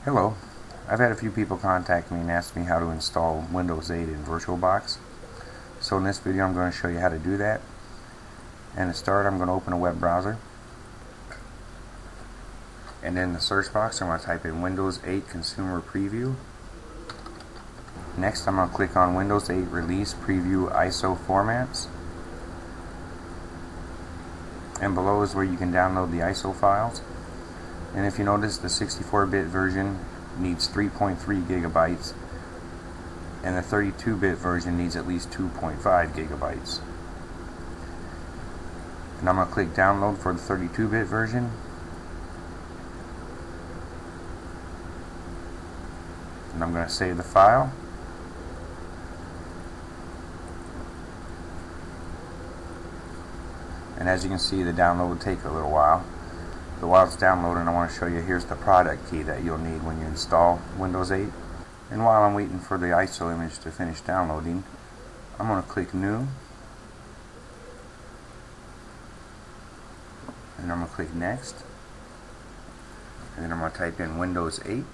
Hello, I've had a few people contact me and ask me how to install Windows 8 in Virtualbox. So in this video I'm going to show you how to do that. And to start, I'm going to open a web browser. And in the search box I'm going to type in Windows 8 Consumer Preview. Next I'm going to click on Windows 8 Release Preview ISO Formats. And below is where you can download the ISO files. And if you notice, the 64-bit version needs 3.3 gigabytes and the 32-bit version needs at least 2.5 gigabytes. And I'm going to click download for the 32-bit version. And I'm going to save the file. And as you can see, the download will take a little while. But while it's downloading, I want to show you, here's the product key that you'll need when you install Windows 8. And while I'm waiting for the ISO image to finish downloading, I'm going to click New. And I'm going to click Next. And then I'm going to type in Windows 8.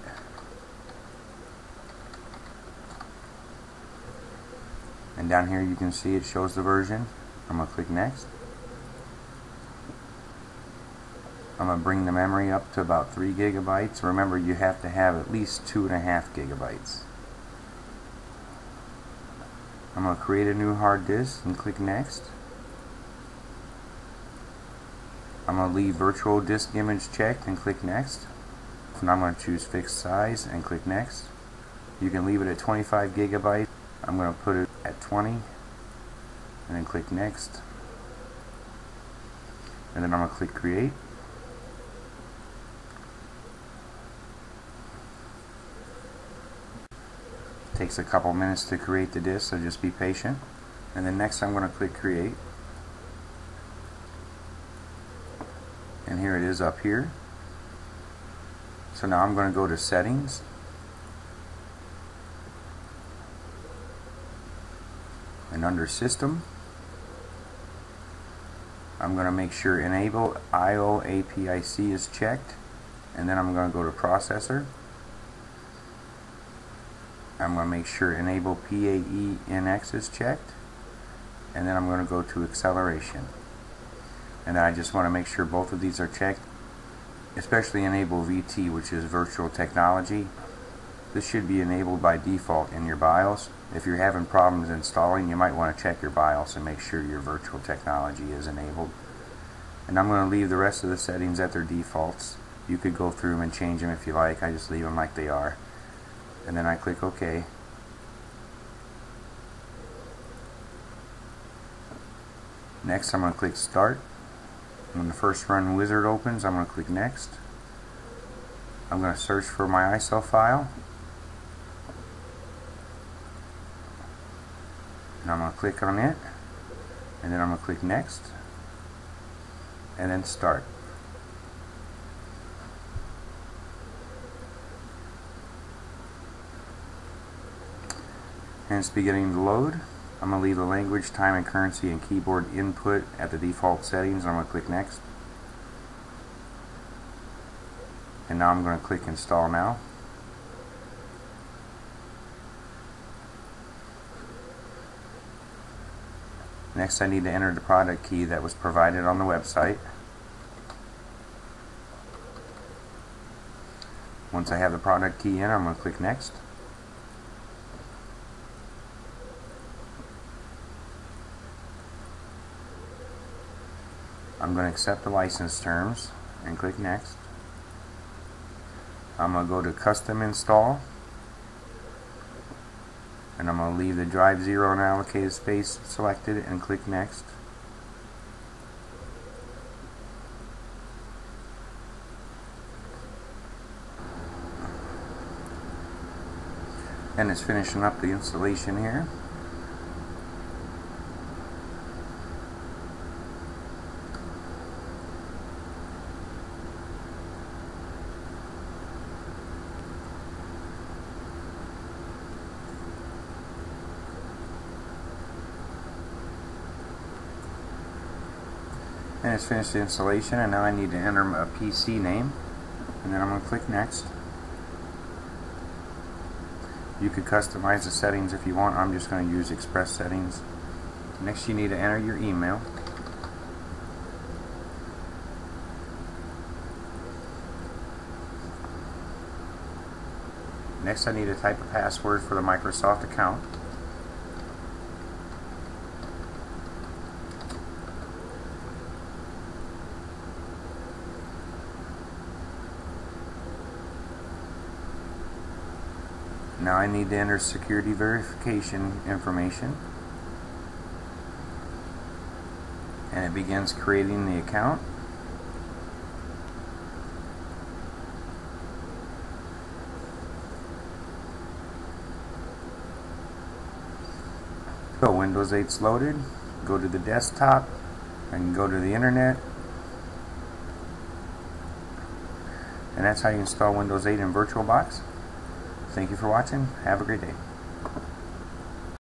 And down here you can see it shows the version. I'm going to click Next. I'm going to bring the memory up to about 3 gigabytes. Remember, you have to have at least 2.5 gigabytes. I'm going to create a new hard disk and click Next. I'm going to leave virtual disk image checked and click Next. And I'm going to choose fixed size and click Next. You can leave it at 25 gigabytes. I'm going to put it at 20 and then click Next. And then I'm going to click Create. Takes a couple minutes to create the disk, so just be patient. And then next I'm going to click Create. And here it is up here. So now I'm going to go to Settings. And under System, I'm going to make sure Enable I/O APIC is checked. And then I'm going to go to Processor. I'm going to make sure Enable PAE NX is checked, and then I'm going to go to Acceleration. And then I just want to make sure both of these are checked, especially Enable VT, which is Virtual Technology. This should be enabled by default in your BIOS. If you're having problems installing, you might want to check your BIOS and make sure your Virtual Technology is enabled. And I'm going to leave the rest of the settings at their defaults. You could go through them and change them if you like. I just leave them like they are. And then I click OK. Next I'm going to click Start. When the first run wizard opens, I'm going to click Next. I'm going to search for my ISO file. And I'm going to click on it. And then I'm going to click Next. And then Start. And it's beginning to load. I'm going to leave the language, time and currency, and keyboard input at the default settings. I'm going to click Next. And now I'm going to click Install Now. Next I need to enter the product key that was provided on the website. Once I have the product key in, I'm going to click Next. I'm going to accept the license terms and click Next. I'm going to go to Custom Install, and I'm going to leave the drive 0 and allocated space selected and click Next. And it's finishing up the installation here. And it's finished the installation, and now I need to enter a PC name, and then I'm going to click Next. You could customize the settings if you want. I'm just going to use express settings. Next, you need to enter your email. Next, I need to type a password for the Microsoft account. Now I need to enter security verification information, and it begins creating the account. So Windows 8's loaded. Go to the desktop and go to the internet, and that's how you install Windows 8 in Virtualbox. Thank you for watching. Have a great day.